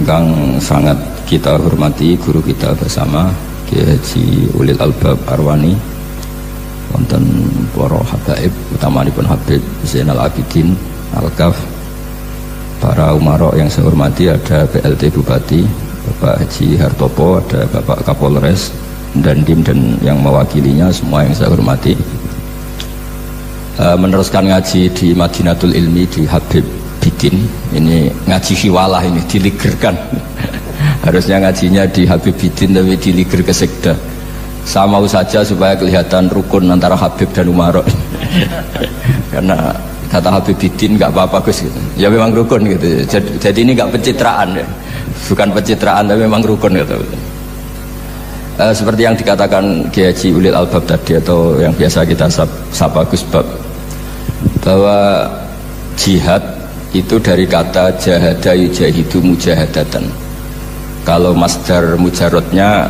Ingkang sangat kita hormati guru kita bersama Kiai Haji Ulil Albab Arwani, wonten para habaib utamanipun Habib Zainal Abidin Al-Kaf, para umarok yang saya hormati, ada PLT Bupati Bapak Haji Hartopo, ada Bapak Kapolres dan Dim dan yang mewakilinya semua yang saya hormati. Meneruskan ngaji di Madinatul Ilmi di Habib Bidin, ini ngaji hiwalah, ini diligerkan. Harusnya ngajinya di Habib Bidin tapi diliger ke sekda. Saya mau saja supaya kelihatan rukun antara Habib dan Umarok. Karena kata Habib Bidin nggak apa-apa Gus gitu. Ya memang rukun gitu. Jadi ini nggak pencitraan ya. Bukan pencitraan tapi memang rukun gitu. Seperti yang dikatakan Kiai Haji Ulil Albab tadi, atau yang biasa kita sapa Gus Bab, bahwa jihad itu dari kata jahada yujahidu mujahadatan. Kalau masdar mujarrodnya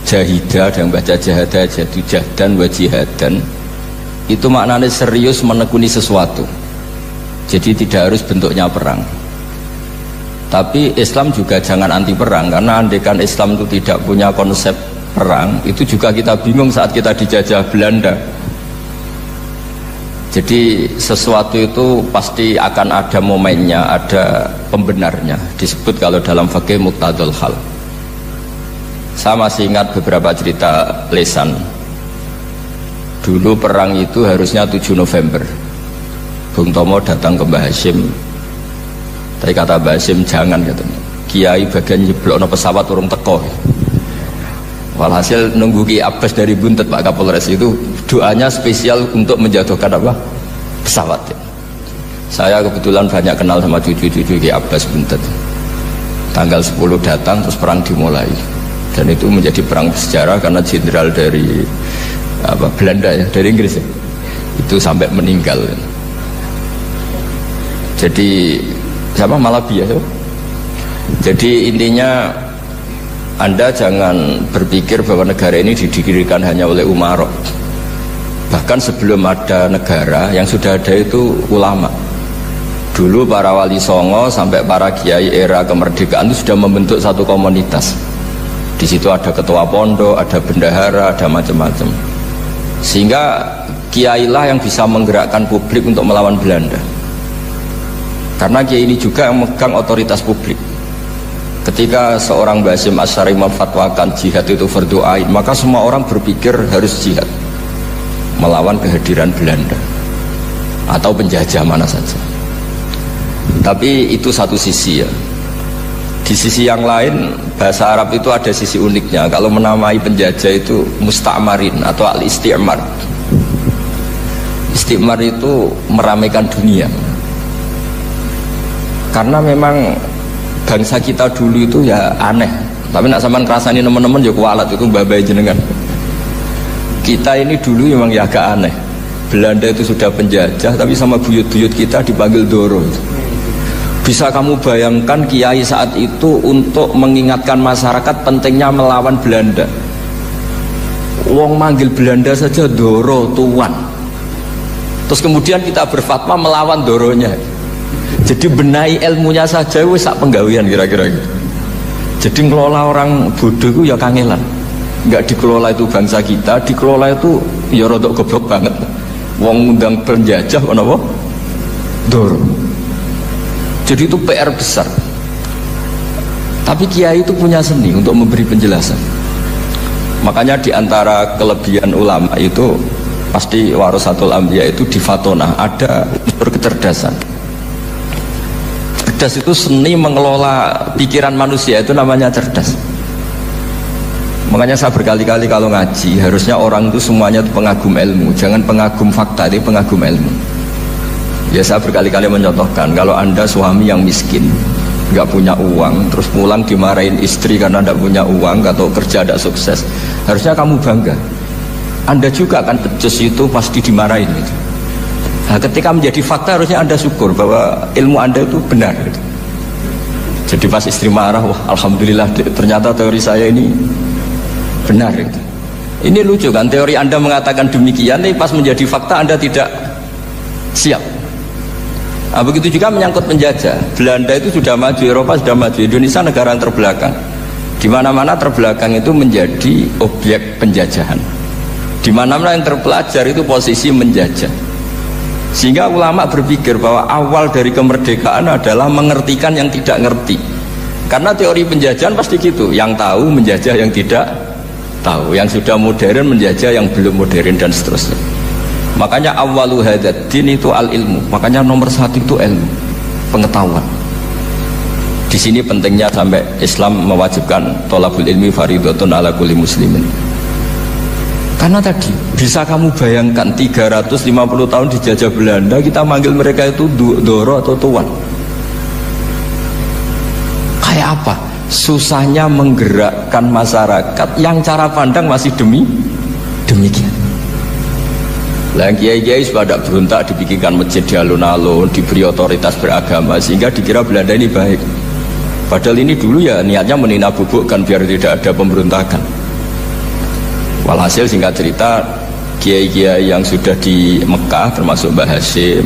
jahida, dan baca jahada jadu jahdan wa jihadan, itu maknanya serius menekuni sesuatu. Jadi tidak harus bentuknya perang. Tapi Islam juga jangan anti perang, karena andaikan Islam itu tidak punya konsep perang, itu juga kita bingung saat kita dijajah Belanda. Jadi sesuatu itu pasti akan ada momennya, ada pembenarnya. Disebut kalau dalam fikih muqtadul hal. Saya masih ingat beberapa cerita lesan. Dulu perang itu harusnya 7 November. Bung Tomo datang ke Mbah Hashim, tapi kata Mbah Hashim jangan, katanya Kiai bagian nyeblokno pesawat urung teko. Walhasil nunggu Ki Abbas dari Buntet, Pak Kapolres, itu doanya spesial untuk menjatuhkan apa? Pesawat ya. Saya kebetulan banyak kenal sama cucu-cucu Ki Abbas Buntet. Tanggal 10 datang, terus perang dimulai. Dan itu menjadi perang sejarah karena jenderal dari Belanda ya, dari Inggris ya, itu sampai meninggal. Jadi siapa? Malabi ya. Jadi intinya Anda jangan berpikir bahwa negara ini didirikan hanya oleh umarok. Bahkan sebelum ada negara, yang sudah ada itu ulama. Dulu para wali songo sampai para kiai era kemerdekaan itu sudah membentuk satu komunitas. Di situ ada ketua pondok, ada bendahara, ada macam-macam. Sehingga kiailah yang bisa menggerakkan publik untuk melawan Belanda. Karena kiai ini juga yang memegang otoritas publik. Ketika seorang Mbah Hashim Asy'ari memfatwakan jihad itu fardhu ain, maka semua orang berpikir harus jihad melawan kehadiran Belanda atau penjajah mana saja. Tapi itu satu sisi ya. Di sisi yang lain, bahasa Arab itu ada sisi uniknya. Kalau menamai penjajah itu musta'marin atau al-isti'mar. Isti'mar itu meramaikan dunia. Karena memang bangsa kita dulu itu ya aneh. Tapi nak sampean ngrasani teman-teman ya kualat itu mbah-mbah jenengan. Kita ini dulu memang ya agak aneh. Belanda itu sudah penjajah, tapi sama buyut-buyut kita dipanggil Doro. Bisa kamu bayangkan kiai saat itu untuk mengingatkan masyarakat pentingnya melawan Belanda. Wong manggil Belanda saja Doro, tuan. Terus kemudian kita berfatwa melawan Doronya. Jadi benahi ilmunya saja wis sak penggawean kira-kira gitu. Jadi ngelola orang bodoh itu ya kangelan. Enggak dikelola itu bangsa kita, dikelola itu ya rodok goblok banget. Wong ngundang penjajah apa? Doro. Jadi itu PR besar. Tapi kiai itu punya seni untuk memberi penjelasan. Makanya di antara kelebihan ulama itu pasti warasatul anbiya itu di fatona ada unsur kecerdasan. Cerdas itu seni mengelola pikiran manusia, itu namanya cerdas. Makanya saya berkali-kali kalau ngaji, harusnya orang itu semuanya itu pengagum ilmu, jangan pengagum fakta, itu pengagum ilmu. Ya saya berkali-kali mencontohkan, kalau Anda suami yang miskin, nggak punya uang, terus pulang dimarahin istri karena nggak punya uang atau kerja tidak sukses, harusnya kamu bangga. Anda juga kan pecus itu pasti dimarahin gitu. Nah, ketika menjadi fakta harusnya Anda syukur bahwa ilmu Anda itu benar gitu. Jadi pas istri marah, wah alhamdulillah ternyata teori saya ini benar gitu. Ini lucu kan, teori Anda mengatakan demikian, tapi pas menjadi fakta Anda tidak siap. Nah, begitu juga menyangkut penjajah. Belanda itu sudah maju, Eropa sudah maju, Indonesia negara yang terbelakang. Di mana-mana terbelakang itu menjadi objek penjajahan. Di mana-mana yang terpelajar itu posisi menjajah. Sehingga ulama berpikir bahwa awal dari kemerdekaan adalah mengertikan yang tidak ngerti. Karena teori penjajahan pasti gitu, yang tahu menjajah yang tidak tahu, yang sudah modern menjajah yang belum modern dan seterusnya. Makanya awalu hadzal din itu al ilmu. Makanya nomor satu itu ilmu, pengetahuan. Di sini pentingnya sampai Islam mewajibkan thalabul ilmi fardhatun ala kulli muslimin. Karena tadi bisa kamu bayangkan 350 tahun dijajah Belanda, kita manggil mereka itu doro atau tuan. Kayak apa? Susahnya menggerakkan masyarakat yang cara pandang masih demikian. Lah kiai-kiai pada berontak dibikinkan masjid di alun-alun, diberi otoritas beragama sehingga dikira Belanda ini baik. Padahal ini dulu ya niatnya meninabubukan biar tidak ada pemberontakan. Walhasil singkat cerita, kiai-kiai yang sudah di Mekah termasuk Mbah Hasyim,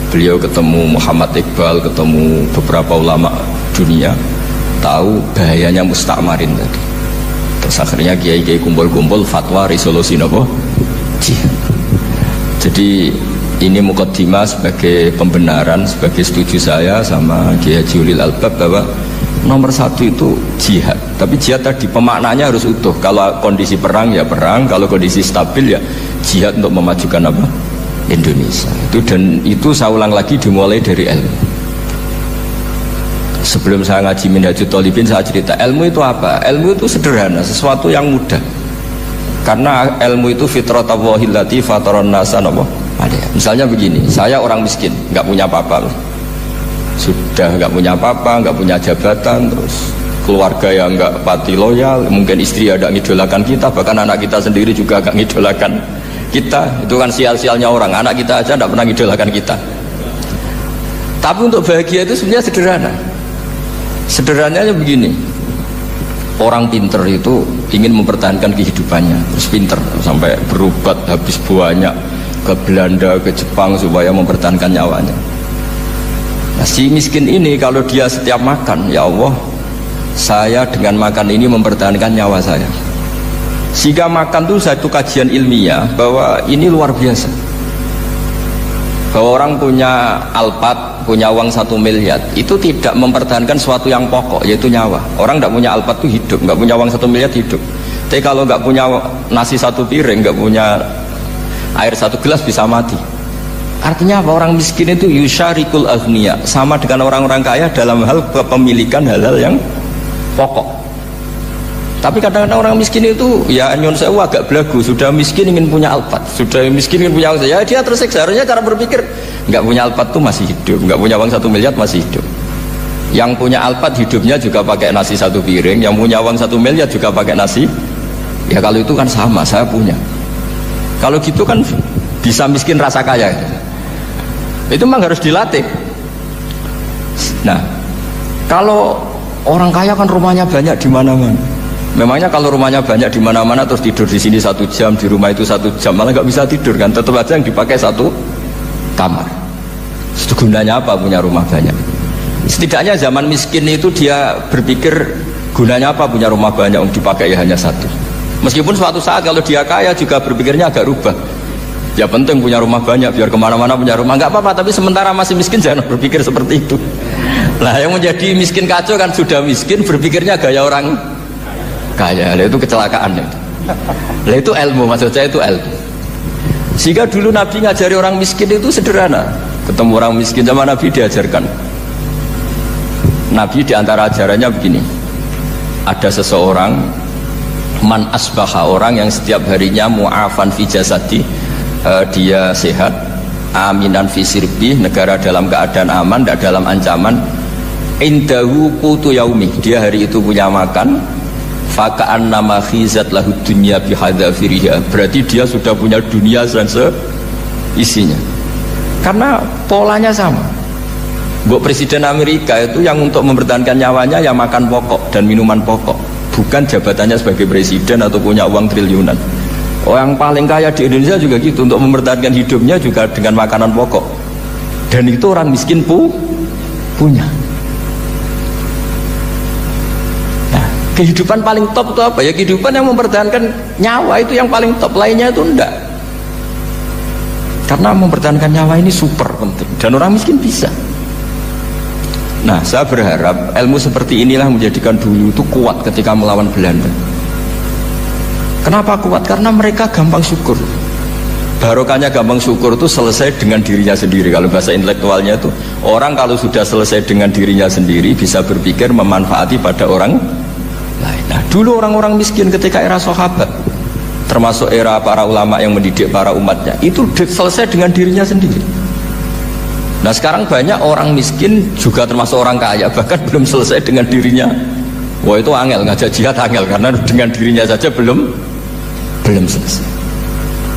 beliau ketemu Muhammad Iqbal, ketemu beberapa ulama dunia, tahu bahayanya mustakmarin tadi. Terus akhirnya kiai-kiai kumpul-kumpul fatwa resolusi nopo jihad. Jadi ini mukaddimah sebagai pembenaran, sebagai setuju saya sama Kiai Haji Ulil Albab bahwa nomor satu itu jihad. Tapi jihad tadi pemaknanya harus utuh. Kalau kondisi perang ya perang, kalau kondisi stabil ya jihad untuk memajukan apa? Indonesia. Itu saya ulang lagi dimulai dari ilmu. Sebelum saya ngaji Minhajul Thalibin saya cerita ilmu itu apa? Ilmu itu sederhana, sesuatu yang mudah. Karena ilmu itu fitratallahi allati fataran nasa napa? Misalnya begini, saya orang miskin, nggak punya apa-apa. Sudah nggak punya apa-apa, nggak punya jabatan, terus keluarga yang nggak pati loyal, mungkin istri ada ngidolakan kita, bahkan anak kita sendiri juga agak ngidolakan kita. Itu kan sial-sialnya orang, anak kita aja nggak pernah ngidolakan kita. Tapi untuk bahagia itu sebenarnya sederhana. Sederhananya begini, orang pinter itu ingin mempertahankan kehidupannya, terus pinter sampai berobat habis banyak ke Belanda, ke Jepang supaya mempertahankan nyawanya. Nah, si miskin ini kalau dia setiap makan, ya Allah, saya dengan makan ini mempertahankan nyawa saya. Sehingga makan itu satu kajian ilmiah bahwa ini luar biasa. Bahwa orang punya Alphard, punya uang 1 miliar, itu tidak mempertahankan sesuatu yang pokok, yaitu nyawa. Orang tidak punya Alphard itu hidup, nggak punya uang 1 miliar hidup. Tapi kalau nggak punya nasi 1 piring, nggak punya air 1 gelas bisa mati. Artinya apa? Orang miskin itu yusyarikul aghniya, sama dengan orang-orang kaya dalam hal kepemilikan hal-hal yang pokok. Tapi kadang-kadang orang miskin itu ya nyon sewu agak belagu, sudah miskin ingin punya Alphard, sudah miskin ingin punya usaha, ya dia tersiksa. Harusnya cara berpikir nggak punya Alphard tuh masih hidup, nggak punya uang 1 miliar masih hidup. Yang punya Alphard hidupnya juga pakai nasi 1 piring, yang punya uang 1 miliar juga pakai nasi. Ya kalau itu kan sama, saya punya. Kalau gitu kan bisa miskin rasa kaya. Itu memang harus dilatih. Nah, kalau orang kaya kan rumahnya banyak di mana-mana. Memangnya kalau rumahnya banyak di mana-mana terus tidur di sini 1 jam, di rumah itu 1 jam, malah nggak bisa tidur kan? Tetap aja yang dipakai 1 kamar. Itu gunanya apa punya rumah banyak? Setidaknya zaman miskin itu dia berpikir gunanya apa punya rumah banyak yang dipakai hanya 1. Meskipun suatu saat kalau dia kaya juga berpikirnya agak rubah. Ya penting punya rumah banyak biar kemana-mana punya rumah, nggak apa-apa. Tapi sementara masih miskin jangan berpikir seperti itu. Nah yang menjadi miskin kacau kan sudah miskin berpikirnya gaya orang kaya. Nah, itu kecelakaan itu. Nah, itu ilmu, maksud saya itu ilmu. Sehingga dulu Nabi ngajari orang miskin itu sederhana. Ketemu orang miskin sama Nabi diajarkan. Nabi diantara ajarannya begini. Ada seseorang man asbaha, orang yang setiap harinya mu'afan fi jasadi, dia sehat, aminan fi sirbi, negara dalam keadaan aman, tidak dalam ancaman. Indahu qutu yaumi, dia hari itu punya makan. Faka'an nama khizat lahu dunya bihadzafiriha, berarti dia sudah punya dunia dan seisinya. Karena polanya sama. Buat Presiden Amerika itu yang untuk mempertahankan nyawanya ya makan pokok dan minuman pokok, bukan jabatannya sebagai presiden atau punya uang triliunan. Orang paling kaya di Indonesia juga gitu, untuk mempertahankan hidupnya juga dengan makanan pokok. Dan itu orang miskin punya. Nah, kehidupan paling top itu apa? Ya kehidupan yang mempertahankan nyawa itu yang paling top, lainnya itu enggak. Karena mempertahankan nyawa ini super penting dan orang miskin bisa. Nah, saya berharap ilmu seperti inilah menjadikan dulu itu kuat ketika melawan Belanda. Kenapa kuat? Karena mereka gampang syukur. Barokahnya gampang syukur itu selesai dengan dirinya sendiri. Kalau bahasa intelektualnya itu, orang kalau sudah selesai dengan dirinya sendiri bisa berpikir memanfaati pada orang lain. Nah, dulu orang-orang miskin ketika era sahabat, termasuk era para ulama yang mendidik para umatnya, itu selesai dengan dirinya sendiri. Nah, sekarang banyak orang miskin juga termasuk orang kaya, bahkan belum selesai dengan dirinya. Wah, itu angel, ngajak jihad angel, karena dengan dirinya saja belum selesai.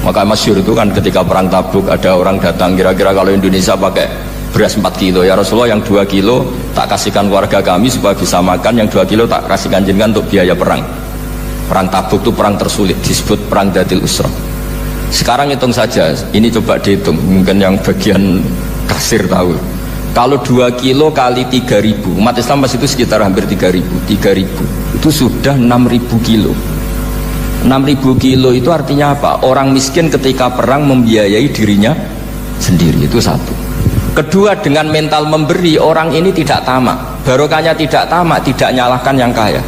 Maka masyhur itu kan ketika perang Tabuk, ada orang datang, kira-kira kalau Indonesia pakai beras 4 kilo, ya Rasulullah yang 2 kilo tak kasihkan keluarga kami supaya bisa makan, yang 2 kilo tak kasihkan jenengan untuk biaya perang. Perang Tabuk itu perang tersulit, disebut perang Dhatil Usra. Sekarang hitung saja, ini coba dihitung, mungkin yang bagian kasir tahu. Kalau 2 kilo kali 3.000, umat Islam masih itu sekitar hampir 3.000 itu sudah 6.000 kilo. 6.000 kilo itu artinya apa? Orang miskin ketika perang membiayai dirinya sendiri, itu satu. Kedua, dengan mental memberi, orang ini tidak tamak. Barokahnya tidak tamak, tidak nyalahkan yang kaya.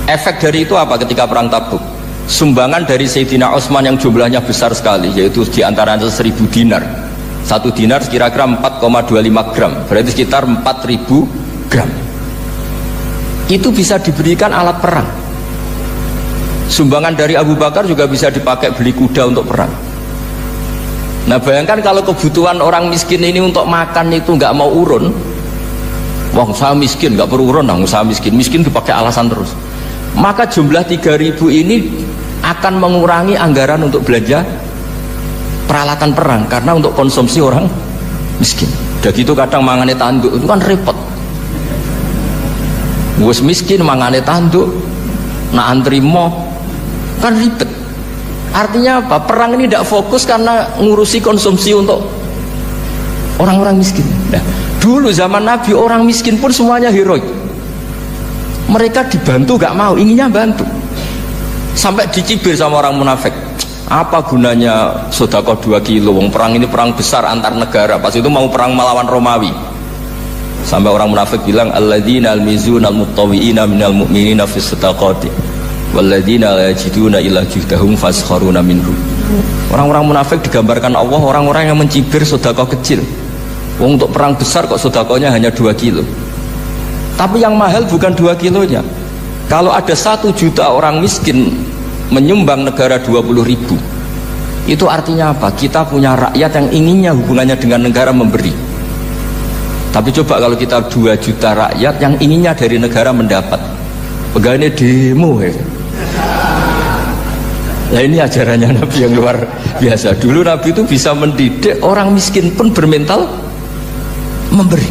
Efek dari itu apa ketika perang Tabuk? Sumbangan dari Sayyidina Utsman yang jumlahnya besar sekali, yaitu diantaranya 1.000 dinar. 1 dinar kira-kira 4,25 gram, berarti sekitar 4.000 gram. Itu bisa diberikan alat perang. Sumbangan dari Abu Bakar juga bisa dipakai beli kuda untuk perang. Nah, bayangkan kalau kebutuhan orang miskin ini untuk makan itu nggak mau urun. Wah, saya miskin, nggak perlu urun, saya miskin dipakai alasan terus. Maka jumlah 3.000 ini akan mengurangi anggaran untuk belanja peralatan perang, karena untuk konsumsi orang miskin. Udah gitu kadang mangane tanduk itu kan repot. Wes miskin mangane tanduk, nak antri mo kan ribet. Artinya apa? Perang ini tidak fokus karena ngurusi konsumsi untuk orang-orang miskin. Nah, dulu zaman Nabi orang miskin pun semuanya heroik. Mereka dibantu gak mau, inginnya bantu. Sampai dicibir sama orang munafik. Apa gunanya sedekah 2 kilo? Wong perang ini perang besar antar negara. Pas itu mau perang melawan Romawi. Sampai orang munafik bilang, alladzina almizuna almuttawwi'ina minal mu'minina fis sadaqati walladzina la yajiduna illa juhdahum faskharuna minhum. Orang-orang munafik digambarkan Allah orang-orang yang mencibir sedekah kecil. Wong untuk perang besar kok sedekahnya hanya 2 kilo. Tapi yang mahal bukan 2 kilonya. Kalau ada 1 juta orang miskin menyumbang negara 20.000, itu artinya apa? Kita punya rakyat yang inginnya hubungannya dengan negara memberi. Tapi coba kalau kita 2 juta rakyat yang inginnya dari negara mendapat, pegawainya demo ya. Nah, ini ajarannya Nabi yang luar biasa. Dulu Nabi itu bisa mendidik orang miskin pun bermental memberi.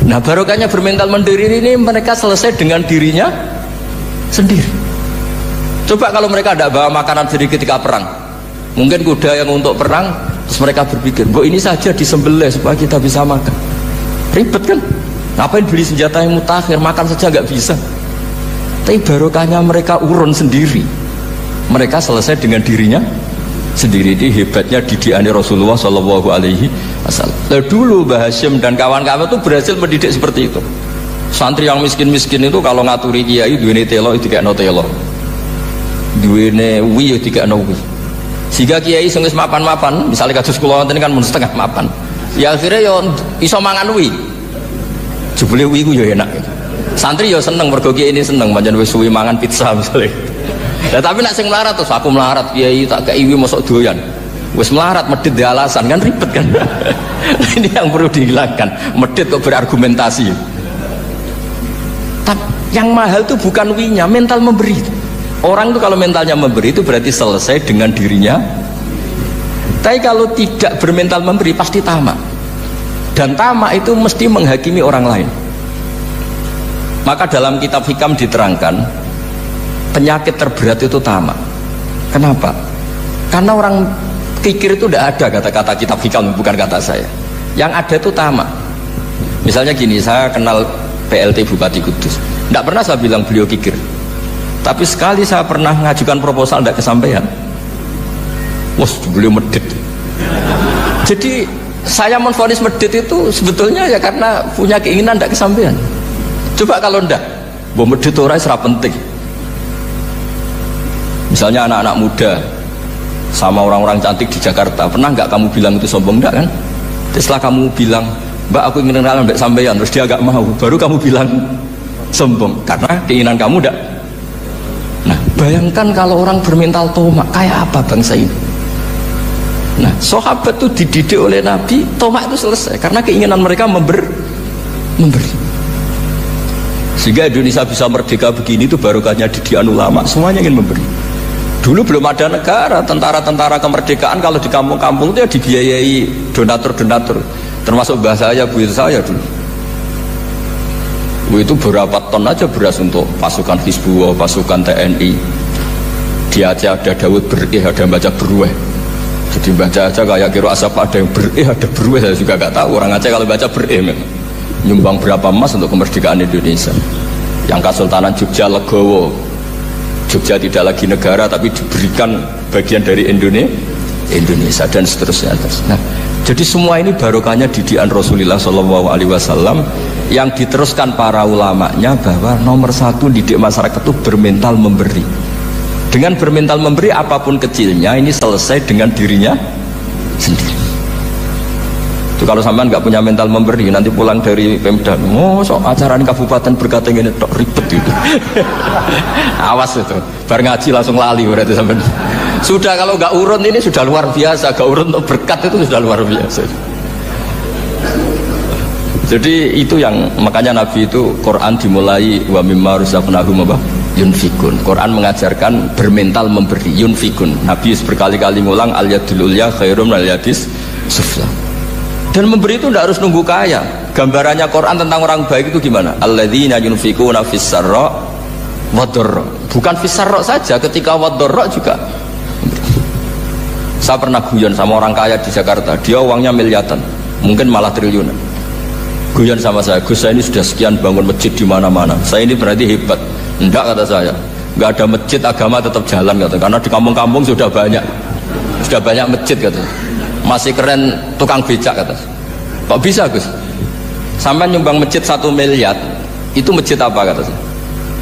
Nah, barokahnya bermental mandiri ini mereka selesai dengan dirinya sendiri. Coba kalau mereka tidak bawa makanan sendiri ketika perang, mungkin kuda yang untuk perang, terus mereka berpikir, "Bo, ini saja disembelih supaya kita bisa makan." Ribet kan? Ngapain beli senjata yang mutakhir, makan saja nggak bisa. Tapi barokahnya mereka urun sendiri. Mereka selesai dengan dirinya sendiri. Ini hebatnya didikannya Rasulullah Shallallahu Alaihi Wasallam. Dulu Mbah Hashim dan kawan-kawan itu berhasil mendidik seperti itu. Santri yang miskin-miskin itu kalau ngaturi kiai duwene telo itu kayak no telo, duwene wi itu kayak no wi. Sehingga kiai sing wis mapan-mapan, misalnya kados kula wonten kan mun setengah mapan, ya akhirnya yo iso mangan wi. Jebule wi ku yo enak. Santri yo seneng mergo kiai ini seneng pancen wis suwi mangan pizza misalnya. Nah, tapi nak sing melarat terus aku melarat kiai tak kei wi mosok doyan. Wis melarat medit di alasan kan ribet kan. Ini yang perlu dihilangkan. Medit kok berargumentasi. Tapi yang mahal itu bukan winya, mental memberi. Orang itu kalau mentalnya memberi itu berarti selesai dengan dirinya. Tapi kalau tidak bermental memberi pasti tamak. Dan tamak itu mesti menghakimi orang lain. Maka dalam kitab Hikam diterangkan penyakit terberat itu tamak. Kenapa? Karena orang kikir itu tidak ada kata-kata kitab Hikam, bukan kata saya. Yang ada itu tamak. Misalnya gini, saya kenal PLT Bupati Kudus. Tidak pernah saya bilang beliau kikir. Tapi sekali saya pernah ngajukan proposal tidak kesampaian. Wah, beliau medit. Jadi saya menvonis medit itu sebetulnya ya karena punya keinginan tidak kesampaian. Coba kalau ndak, medit orang serap penting. Misalnya anak-anak muda sama orang-orang cantik di Jakarta, pernah nggak kamu bilang itu sombong? Enggak kan? Setelah kamu bilang, Mbak aku ingin kenalan mbak sampean, terus dia agak mau, baru kamu bilang sombong karena keinginan kamu enggak. Nah, bayangkan kalau orang bermental tomak, kayak apa bangsa ini? Nah, sahabat itu dididik oleh Nabi, tomak itu selesai karena keinginan mereka memberi. Sehingga Indonesia bisa merdeka begini itu barokahnya didikan ulama, semuanya ingin memberi. Dulu belum ada negara, tentara-tentara kemerdekaan kalau di kampung-kampung itu ya dibiayai donatur-donatur. Termasuk bahasa saya, buyut saya dulu. Itu berapa ton aja beras untuk pasukan Hizbullah, pasukan TNI. Di Aceh ada Daud berih, ada yang baca berueh. Jadi baca aja kayak kira asap ada yang berih, ada berueh. Saya juga gak tahu orang Aceh kalau baca berih memang. Nyumbang berapa emas untuk kemerdekaan Indonesia. Yang Kesultanan Jogja Legowo, Jogja tidak lagi negara tapi diberikan bagian dari Indonesia dan seterusnya. Nah, jadi semua ini barokahnya didikan Rasulullah SAW yang diteruskan para ulamanya bahwa nomor satu didik masyarakat itu bermental memberi. Dengan bermental memberi apapun kecilnya ini selesai dengan dirinya sendiri. Itu kalau sampean nggak punya mental memberi, nanti pulang dari Pemda, sok acara kabupaten berkata ini tok ribet itu. Awas itu, bar ngaji langsung lali berarti sampean. Sudah kalau nggak urun ini sudah luar biasa, nggak urun untuk berkat itu sudah luar biasa. Jadi itu yang makanya Nabi itu Quran dimulai wa mimma razaqnahum yunfikun. Quran mengajarkan bermental memberi, yunfikun. Nabi berkali-kali ngulang al yadul ulya khairum al yadis sufla. Dan memberi itu tidak harus nunggu kaya. Gambarannya Quran tentang orang baik itu gimana? Alladzina yunfikuna fis sarra wadharra. Bukan fis sarra saja, ketika wadharra juga. Saya pernah guyon sama orang kaya di Jakarta, dia uangnya miliaran, mungkin malah triliunan. Guyon sama saya, Gus saya ini sudah sekian bangun masjid di mana-mana. Saya ini berarti hebat. Enggak, kata saya. Enggak ada masjid, agama tetap jalan kata. Karena di kampung-kampung sudah banyak masjid kata. Masih keren tukang becak kata. Kok bisa Gus? Sampai nyumbang masjid 1 miliar, itu masjid apa kata saya?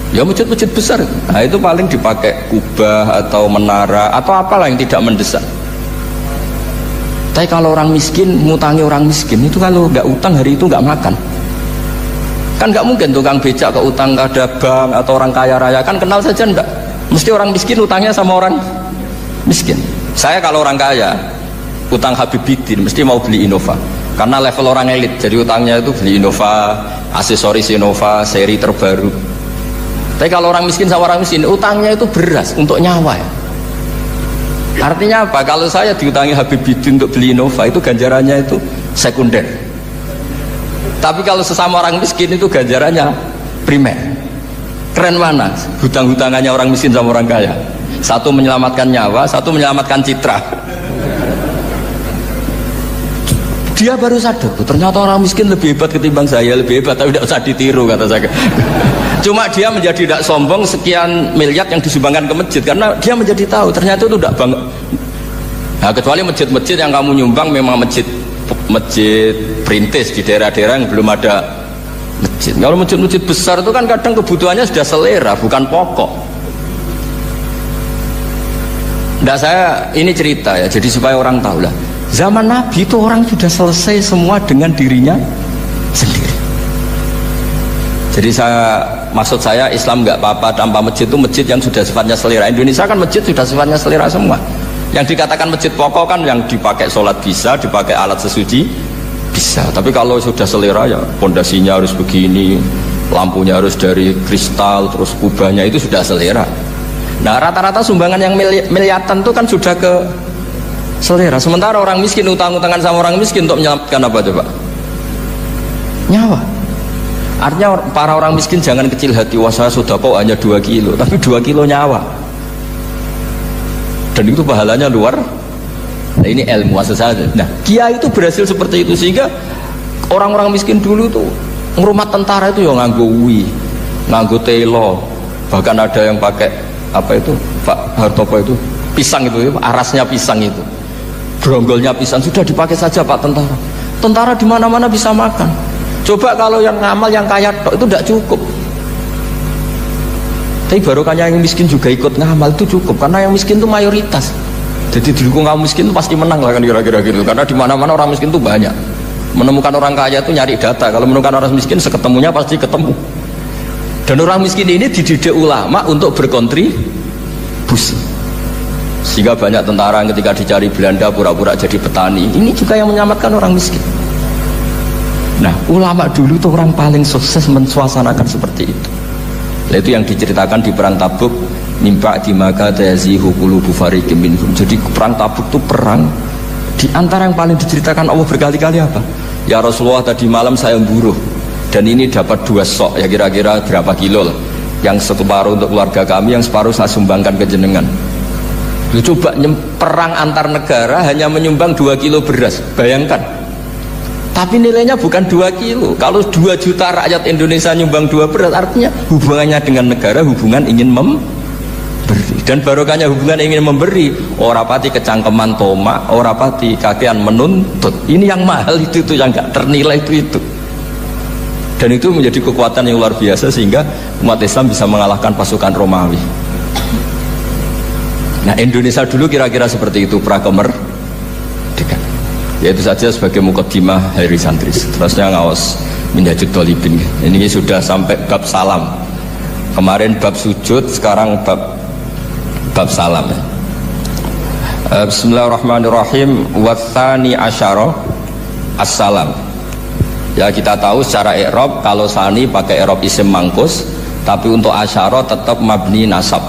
Ya masjid-masjid besar. Nah itu paling dipakai kubah atau menara atau apalah yang tidak mendesak. Tapi kalau orang miskin, ngutangi orang miskin itu kalau nggak utang hari itu nggak makan. Kan nggak mungkin tukang becak ke utang ada bank atau orang kaya raya, kan kenal saja enggak. Mesti orang miskin utangnya sama orang miskin. Saya kalau orang kaya utang Habibidin mesti mau beli Innova karena level orang elit, jadi utangnya itu beli Innova, aksesoris Innova, seri terbaru. Tapi kalau orang miskin sama orang miskin utangnya itu beras untuk nyawa ya. Artinya apa? Kalau saya diutangi Habibidin untuk beli Innova itu ganjarannya itu sekunder. Tapi kalau sesama orang miskin itu ganjarannya primer. Keren mana hutang-hutangannya orang miskin sama orang kaya? Satu menyelamatkan nyawa, satu menyelamatkan citra. Dia baru sadar, ternyata orang miskin lebih hebat ketimbang saya, lebih hebat tapi tidak usah ditiru kata saya. Cuma dia menjadi tidak sombong sekian miliar yang disumbangkan ke masjid karena dia menjadi tahu ternyata itu tidak bangga. Nah, kecuali masjid-masjid yang kamu nyumbang memang masjid perintis di daerah-daerah yang belum ada masjid. Kalau masjid-masjid besar itu kan kadang kebutuhannya sudah selera, bukan pokok. Nah, saya ini cerita ya, jadi supaya orang tahu lah. Zaman Nabi itu orang sudah selesai semua dengan dirinya sendiri. Jadi maksud saya Islam nggak apa-apa tanpa masjid itu masjid yang sudah sifatnya selera. Indonesia kan masjid sudah sifatnya selera semua. Yang dikatakan masjid pokok kan yang dipakai sholat bisa, dipakai alat sesuci bisa. Tapi kalau sudah selera ya pondasinya harus begini, lampunya harus dari kristal, terus kubahnya itu sudah selera. Nah rata-rata sumbangan yang miliatan itu kan sudah ke selera. Sementara orang miskin utang-utangan sama orang miskin untuk menyelamatkan apa coba? Nyawa. Artinya para orang miskin jangan kecil hati, wah saya sudah kok hanya 2 kilo, tapi 2 kilo nyawa. Dan itu pahalanya luar. Nah ini ilmu asal saja. Nah Kiai itu berhasil seperti itu sehingga Orang-orang miskin dulu tuh ngrumat tentara itu ya nganggo uwi, nganggo telo, bahkan ada yang pakai apa itu Pak Hartopo itu pisang itu, arasnya pisang itu, bronggolnya pisang, sudah dipakai saja Pak tentara. Tentara di mana-mana bisa makan. Coba kalau yang ngamal yang kaya itu tidak cukup. Tapi barokahnya yang miskin juga ikut ngamal itu cukup, karena yang miskin itu mayoritas. Jadi didukung kaum miskin itu pasti menang lah kan kira-kira gitu, karena di mana-mana orang miskin itu banyak. Menemukan orang kaya itu nyari data, kalau menemukan orang miskin seketemunya pasti ketemu. Dan orang miskin ini dididik ulama untuk berkontribusi, sehingga banyak tentara yang ketika dicari Belanda pura-pura jadi petani. Ini juga yang menyelamatkan orang miskin. Nah, ulama dulu tuh orang paling sukses mensuasanakan seperti itu. Nah, itu yang diceritakan di perang Tabuk, mimpa di maka tazihu qulubu fariqim minhum. Jadi perang Tabuk itu perang di antara yang paling diceritakan Allah berkali-kali apa? Ya Rasulullah, tadi malam saya buruh dan ini dapat 2 sok, ya kira-kira berapa kilo lah. Yang separuh untuk keluarga kami, yang separuh saya sumbangkan ke jenengan. Coba perang antar negara hanya menyumbang 2 kilo beras, bayangkan. Tapi nilainya bukan 2 kilo. Kalau 2 juta rakyat Indonesia nyumbang 2 beras, artinya hubungannya dengan negara hubungan ingin memberi. Dan barokahnya hubungan ingin memberi, ora pati kecangkeman toma, ora pati kakean menuntut. Ini yang mahal itu yang nggak ternilai itu. Dan itu menjadi kekuatan yang luar biasa sehingga umat Islam bisa mengalahkan pasukan Romawi. Nah, Indonesia dulu kira-kira seperti itu prakemerdekaan. Ya itu saja sebagai mukaddimah Hairi Santris. Terusnya ngawas Minhajut Thalibin. Ini sudah sampai bab salam. Kemarin bab sujud, sekarang bab salam. Bismillahirrahmanirrahim. Watsani asyara assalam. Ya kita tahu secara i'rab kalau sani pakai i'rab isim mangkus, tapi untuk asyara tetap mabni nasab,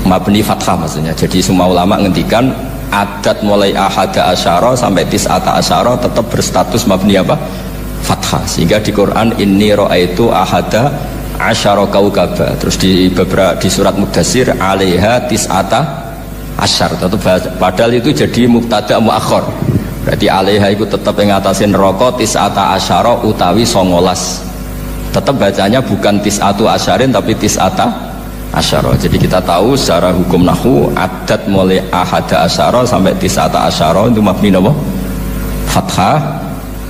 mabni fathah maksudnya. Jadi semua ulama ngendikan adat mulai ahada asyara sampai tis'ata asyara tetap berstatus mabni apa? Fathah. Sehingga di Quran inni ra'aitu ahada asyara kaukaba. Terus di surat Mudassir alaiha tis'ata asyar. Padahal itu jadi mubtada muakhir. Berarti alaiha itu tetap ngatasin neraka tis'ata asyara utawi 19. Tetap bacanya bukan tis'atu asyarin tapi tis'ata asyara. Jadi kita tahu secara hukum nahwu adat mulai ahada asyara sampai tis'ata asyara itu mabni apa? Fathah.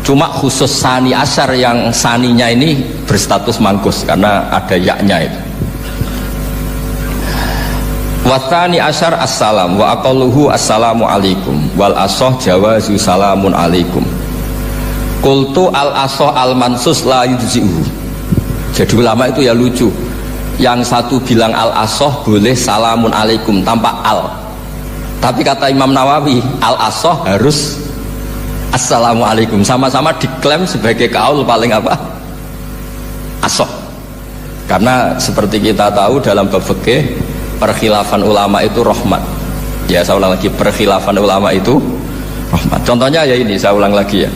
Cuma khusus sani asyar yang saninya ini berstatus mangkus karena ada yaknya itu. Watsani asyar assalam wa aqalluhu assalamu alaikum wal asoh jawazu salamun alaikum. Qultu al asoh al mansus la yujzi'uhu. Jadi ulama itu ya lucu. Yang satu bilang al asoh boleh salamun alaikum tanpa al. Tapi kata Imam Nawawi al asoh harus assalamualaikum, sama-sama diklaim sebagai kaul paling apa? Asoh. Karena seperti kita tahu dalam bab fikih perkhilafan ulama itu rahmat. Ya saya ulang lagi, perkhilafan ulama itu rahmat. Contohnya ya ini, saya ulang lagi ya.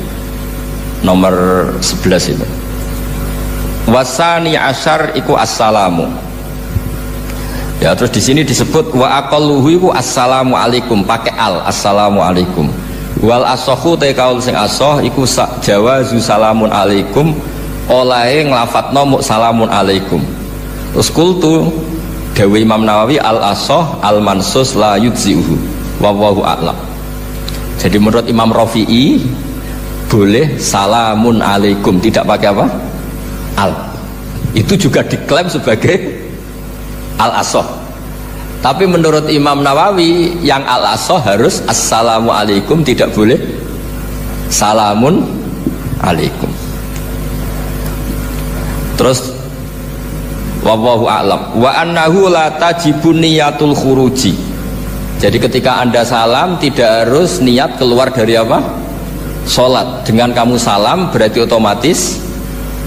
Nomor 11 itu. Wasani asyar iku assalamu. Ya terus di sini disebut wa aqalluhu iku assalamu alaikum pakai al, assalamu alaikum. Wal asohu te kaul sing asoh iku jawazu salamun alaikum, olahe nglafatno muk salamun alaikum. Terus kultu dawe Imam Nawawi al asoh al mansus la yujzi'uhu wallahu a'lam. Jadi menurut Imam Rafi'i boleh salamun alaikum tidak pakai apa? Al. Itu juga diklaim sebagai al asoh. Tapi menurut Imam Nawawi yang al-asoh harus assalamualaikum, tidak boleh salamun alaikum. Terus wallahu a'lam wa annahu la tajibun niyatul khuruji. Jadi ketika Anda salam tidak harus niat keluar dari apa? Salat. Dengan kamu salam berarti otomatis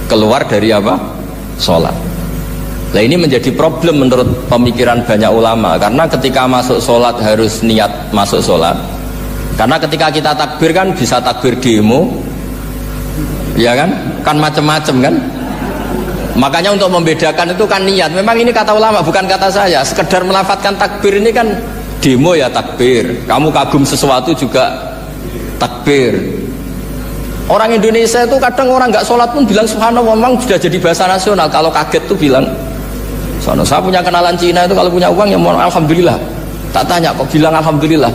keluar dari apa? Salat. Nah ini menjadi problem menurut pemikiran banyak ulama, karena ketika masuk sholat harus niat masuk sholat. Karena ketika kita takbir kan bisa takbir demo, ya kan macam-macam kan. Makanya untuk membedakan itu kan niat. Memang ini kata ulama bukan kata saya. Sekedar melafadzkan takbir ini kan demo ya takbir. Kamu kagum sesuatu juga takbir. Orang Indonesia itu kadang orang nggak sholat pun bilang subhanallah, memang sudah jadi bahasa nasional. Kalau kaget tuh bilang subhanallah. Saya punya kenalan Cina itu kalau punya uang ya mohon alhamdulillah. Tak tanya kok bilang alhamdulillah.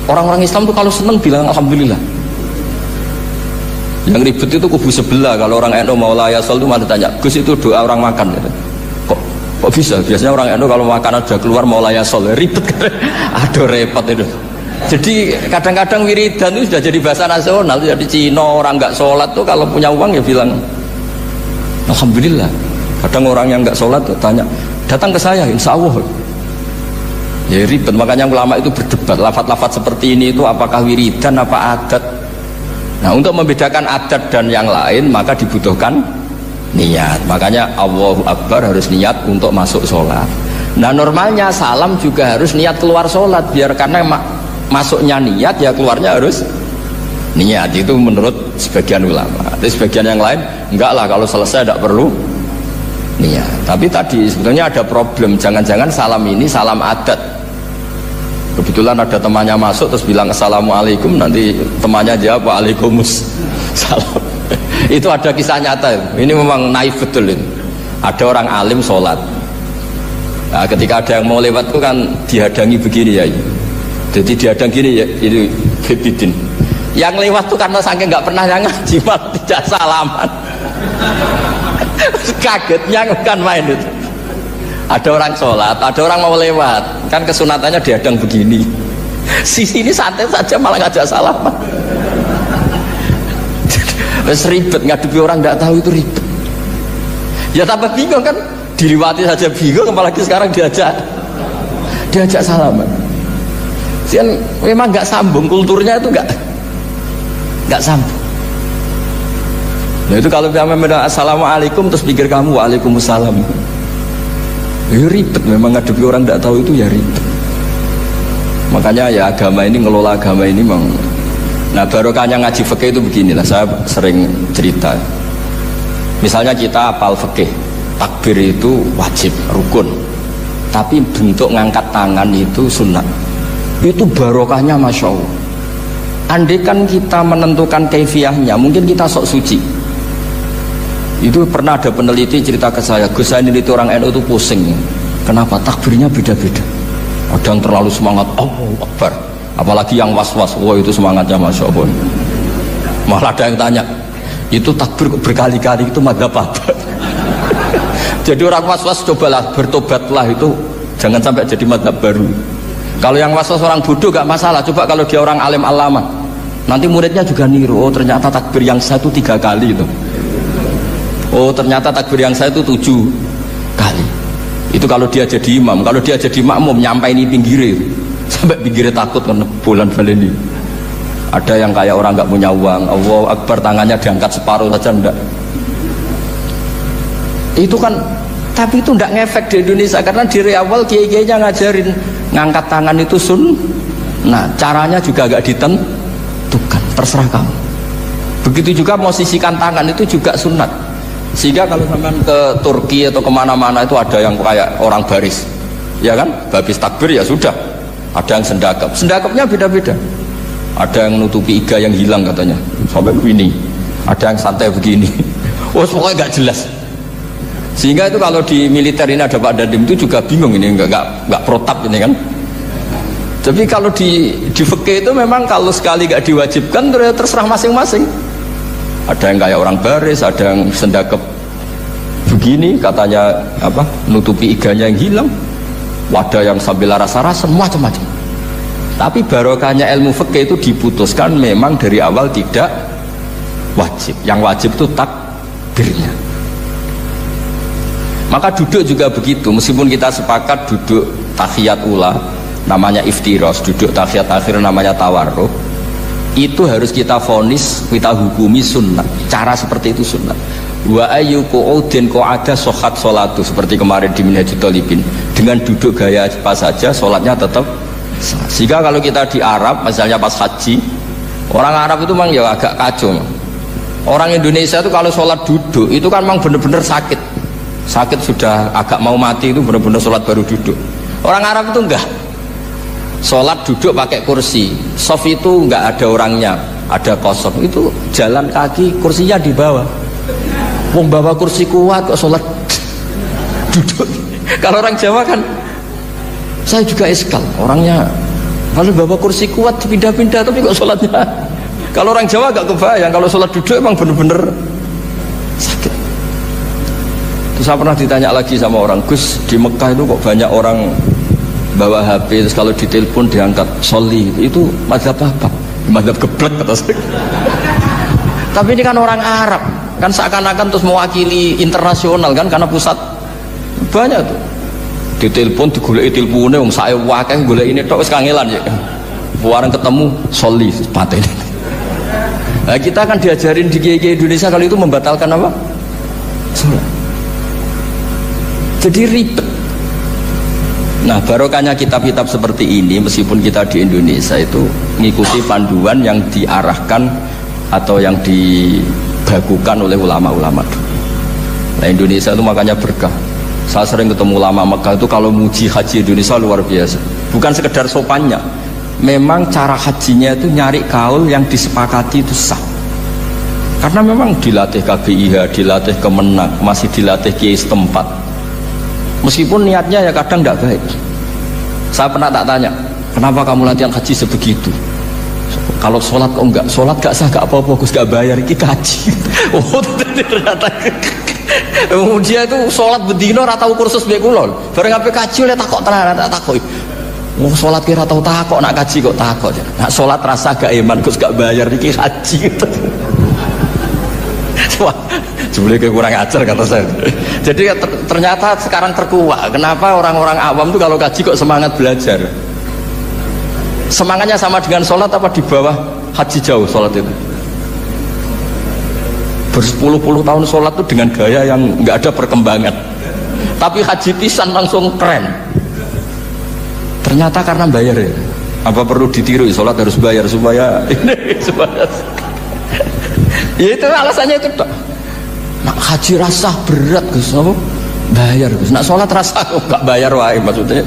Orang-orang Islam tuh kalau seneng bilang alhamdulillah. Yang ribet itu kubu sebelah. Kalau orang NU mau layasol itu malah tanya, Gus itu doa orang makan gitu. Kok bisa? Biasanya orang NU kalau makanan sudah keluar mau layasol, ribet kan? Aduh repot itu. Jadi kadang-kadang wiridan itu sudah jadi bahasa nasional. Jadi Cina orang nggak sholat tuh kalau punya uang ya bilang alhamdulillah. Kadang orang yang nggak sholat tuh tanya, datang ke saya insya Allah. Ya ribet. Makanya ulama itu berdebat. Lafaz-lafaz seperti ini itu apakah wiridan apa adat? Nah, untuk membedakan adat dan yang lain maka dibutuhkan niat. Makanya Allahu Akbar harus niat untuk masuk sholat. Nah, normalnya salam juga harus niat keluar sholat, biar karena masuknya niat ya keluarnya harus niat. Itu menurut sebagian ulama. Tapi sebagian yang lain enggak lah, kalau selesai tidak perlu niat. Tapi tadi sebetulnya ada problem, jangan-jangan salam ini salam adat. Kebetulan ada temannya masuk terus bilang assalamualaikum, nanti temannya jawab waalaikumsalam. Itu ada kisah nyata. Ini memang naif betul ini. Ada orang alim sholat. Nah, ketika ada yang mau lewat itu kan dihadangi begini ya. Jadi dihadang gini ya, itu Bebidin. Yang lewat tuh karena saking nggak pernah yang ngaji malah tidak salaman. Kagetnya bukan main itu. Ada orang sholat, ada orang mau lewat, kan kesunatannya dihadang begini. Sisi ini santai saja malah ngajak salaman. Wes ribet, ngadepi orang tidak tahu itu ribet. Ya tambah bingung kan, diliwati saja bingung, apalagi sekarang diajak salaman. Kan memang nggak sambung, kulturnya itu nggak sambung. Nah itu kalau kita memang assalamualaikum terus pikir kamu waalaikumsalam. Ya ribet, memang ngadepi orang tidak tahu itu ya ribet. Makanya ya agama ini, ngelola agama ini memang. Nah barokahnya ngaji fikih itu beginilah, saya sering cerita. Misalnya kita hafal fikih, takbir itu wajib, rukun. Tapi bentuk ngangkat tangan itu sunnah. Itu barokahnya Masya Allah. Andai kan kita menentukan kaifiyahnya, mungkin kita sok suci. Itu pernah ada peneliti cerita ke saya, Gus saya ini orang NU itu pusing. Kenapa? Takbirnya beda-beda. Ada yang terlalu semangat, Allahu Akbar. Apalagi yang was-was, wah itu semangatnya Masya Allah. Malah ada yang tanya, itu takbir berkali-kali itu madzhab apa? Jadi orang was-was cobalah bertobatlah, itu jangan sampai jadi madzhab baru. Kalau yang was-was orang bodoh gak masalah, coba kalau dia orang alim alama, nanti muridnya juga niru, oh ternyata takbir yang saya itu 3 kali itu. Oh ternyata takbir yang saya itu 7 kali. Itu kalau dia jadi imam. Kalau dia jadi makmum nyampai ini pinggirnya sampai pinggirnya takut karena bulan baleni. Ada yang kayak orang nggak punya uang, Allahu Akbar tangannya diangkat separuh saja enggak. Itu kan, tapi itu enggak ngefek di Indonesia karena dari awal kiai-kiainya ngajarin ngangkat tangan itu nah caranya juga agak ditentukan, terserah kamu. Begitu juga posisikan tangan itu juga sunat. Sehingga kalau sampai ke Turki atau kemana-mana itu ada yang kayak orang baris, ya kan, habis takbir ya sudah. Ada yang sendakapnya beda-beda. Ada yang menutupi iga yang hilang katanya sampai begini. Ada yang santai begini. Oh pokoknya nggak jelas. Sehingga itu kalau di militer ini ada Pak Dandim itu juga bingung ini nggak protap ini kan. Tapi kalau di fikih itu memang kalau sekali nggak diwajibkan terserah masing-masing. Ada yang kayak orang baris, ada yang sendakep begini katanya apa nutupi iganya yang hilang, ada yang sambil rasa-rasa macam-macam. Tapi barokahnya ilmu fikih itu diputuskan memang dari awal tidak wajib. Yang wajib itu takbirnya. Maka duduk juga begitu, meskipun kita sepakat duduk tahiyat ula namanya iftiros, duduk tahiyat akhir namanya tawarruk, itu harus kita vonis, kita hukumi sunnah. Cara seperti itu sunnah. Wa ayyuku udin qa'ada sohat sholatu, seperti kemarin di Minhajul Thalibin, dengan duduk gaya apa saja sholatnya tetap sah. Sehingga kalau kita di Arab misalnya pas haji, orang Arab itu memang ya agak kacau. Orang Indonesia itu kalau sholat duduk itu kan memang benar-benar sakit sudah agak mau mati, itu benar-benar sholat baru duduk. Orang Arab itu enggak, sholat duduk pakai kursi, sof itu enggak ada orangnya, ada kosong, itu jalan kaki, kursinya di bawah. Wong bawa kursi kuat kok sholat duduk. Kalau orang Jawa kan, saya juga iskal, orangnya kalau bawa kursi kuat pindah-pindah tapi kok sholatnya. Kalau orang Jawa agak kebayang, kalau sholat duduk emang bener-bener sakit. Terus saya pernah ditanya lagi sama orang, Gus, di Mekah itu kok banyak orang bawa HP, terus kalau ditelepon diangkat soli, itu mazhab apa? Mazhab geblek kata saya. Tapi ini kan orang Arab, kan seakan-akan terus mewakili internasional kan, karena pusat banyak tuh. Ditelepon digoleki telepone wong sak akeh golek ini tok wis kangelan ya. Warang ketemu soli pateni. Nah, kita kan diajarin di kiai Indonesia kalau itu membatalkan apa? Salat. Jadi ribet. Nah, barokahnya kitab-kitab seperti ini, meskipun kita di Indonesia itu mengikuti panduan yang diarahkan atau yang dibagukan oleh ulama-ulama. Nah, Indonesia itu makanya berkah. Saya sering ketemu ulama Mekah itu kalau muji haji Indonesia luar biasa. Bukan sekedar sopannya, memang cara hajinya itu nyari kaul yang disepakati itu sah. Karena memang dilatih KBIH, dilatih Kemenak, masih dilatih kiai setempat. Meskipun niatnya ya kadang tidak baik. Saya pernah tak tanya, kenapa kamu latihan haji sebegitu? Kalau sholat kok enggak? Sholat gak sah, gak apa-apa, Gus, gak bayar, ini kaji. Oh, ternyata dia itu sholat bedino atau kursus bekulol. Bareng apa kaji oleh takok tenan, tak takoi. Mau sholat kira tahu takok, nak kaji kok takok. Nak sholat rasa gak iman, Gus, gak bayar, ini kaji. Wah, sebenarnya kurang ajar kata saya. Jadi ternyata sekarang terkuak. Kenapa orang-orang awam tuh kalau kaji kok semangat belajar? Semangatnya sama dengan sholat apa di bawah haji jauh sholat itu? Berpuluh-puluh tahun sholat tuh dengan gaya yang nggak ada perkembangan. Tapi haji pisan langsung keren. Ternyata karena bayar ya. Apa perlu ditiru? Sholat harus bayar supaya ini supaya. Ya itu alasannya itu tak. Nak haji rasa berat Gus, apa? Bayar Gus. Nak sholat rasa kok nggak bayar wae maksudnya.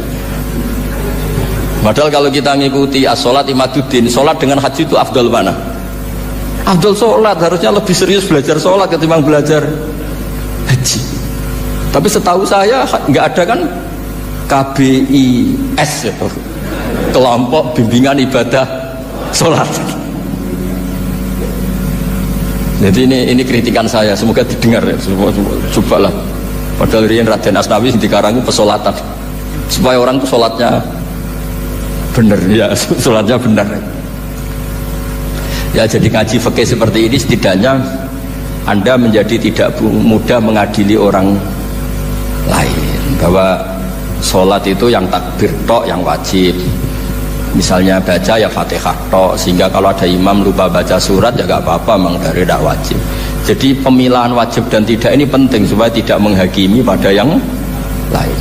Padahal kalau kita ngikuti as-sholat imaduddin, sholat dengan haji itu afdal mana? Afdal sholat, harusnya lebih serius belajar sholat ketimbang belajar haji. Tapi setahu saya nggak ada kan KBIS itu, kelompok bimbingan ibadah sholat. Jadi ini kritikan saya, semoga didengar ya. Cobalah. Padahal riyen Raden Asnawi di Karang pesolatan supaya orang tuh sholatnya benar ya, sholatnya benar. Ya, jadi ngaji fikih seperti ini setidaknya Anda menjadi tidak mudah mengadili orang lain, bahwa sholat itu yang takbir tok yang wajib. Misalnya baca ya Fatihah tok, sehingga kalau ada imam lupa baca surat ya gak apa-apa, memang dari tidak wajib. Jadi pemilahan wajib dan tidak ini penting supaya tidak menghakimi pada yang lain.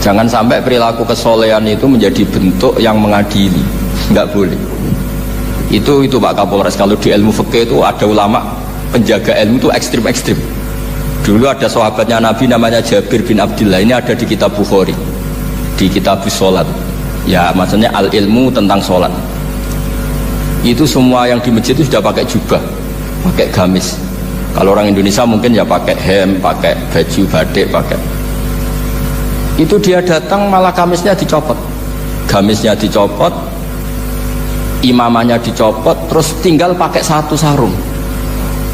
Jangan sampai perilaku kesolehan itu menjadi bentuk yang mengadili, nggak boleh. Itu Pak Kapolres, kalau di ilmu fikih itu ada ulama penjaga ilmu itu ekstrim-ekstrim. Dulu ada sahabatnya Nabi namanya Jabir bin Abdillah, ini ada di kitab Bukhari, di kitab sholat. Ya maksudnya al ilmu tentang sholat. Itu semua yang di masjid itu sudah pakai jubah, pakai gamis. Kalau orang Indonesia mungkin ya pakai hem, pakai baju batik, pakai. Itu dia datang malah gamisnya dicopot, gamisnya dicopot, imamannya dicopot, terus tinggal pakai satu sarung,